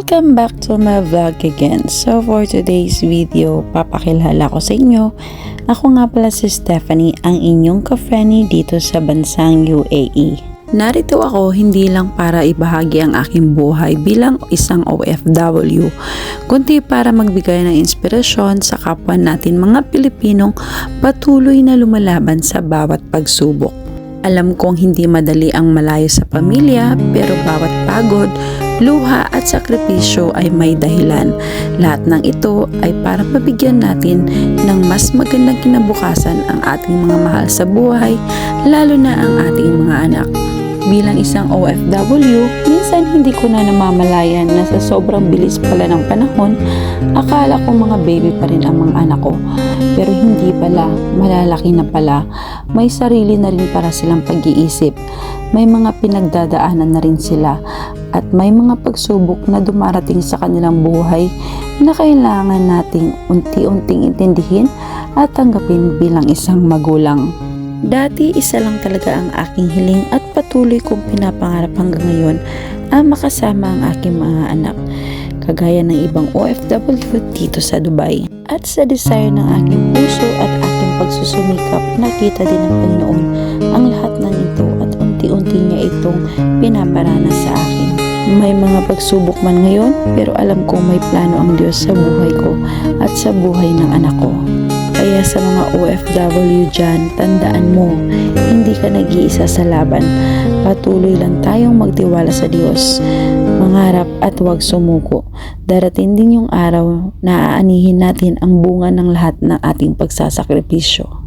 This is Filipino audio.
Welcome back to my vlog again. So for today's video, papakilala ko sa inyo. Ako nga pala si Stephanie, ang inyong ka-friendly dito sa bansang UAE. Narito ako hindi lang para ibahagi ang aking buhay bilang isang OFW, kundi para magbigay ng inspirasyon sa kapwa natin mga Pilipinong patuloy na lumalaban sa bawat pagsubok. Alam kong hindi madali ang malayo sa pamilya, pero bawat pagod, luha at sakripisyo ay may dahilan. Lahat ng ito ay para mabigyan natin ng mas magandang kinabukasan ang ating mga mahal sa buhay, lalo na ang ating mga anak. Bilang isang OFW, minsan hindi ko na namamalayan na sa sobrang bilis pala ng panahon, akala ko mga baby pa rin ang mga anak ko. Pero hindi pala, malalaki na pala. May sarili na rin para silang pag-iisip. May mga pinagdadaanan na rin sila. At may mga pagsubok na dumarating sa kanilang buhay na kailangan nating unti-unting intindihin at tanggapin bilang isang magulang. Dati isa lang talaga ang aking hiling at patuloy kong pinapangarap hanggang ngayon ang makasama ang aking mga anak, kagaya ng ibang OFW dito sa Dubai. At sa desire ng aking puso at aking pagsusumikap, nakita din ng Panginoon ang lahat ng ito at unti-unti niya itong pinaparana sa akin. May mga pagsubok man ngayon, pero alam kong may plano ang Diyos sa buhay ko at sa buhay ng anak ko. Kaya sa mga OFW dyan, tandaan mo, hindi ka nag-iisa sa laban. Patuloy lang tayong magtiwala sa Diyos, mangarap at huwag sumuko. Darating din yung araw na aanihin natin ang bunga ng lahat ng ating pagsasakripisyo.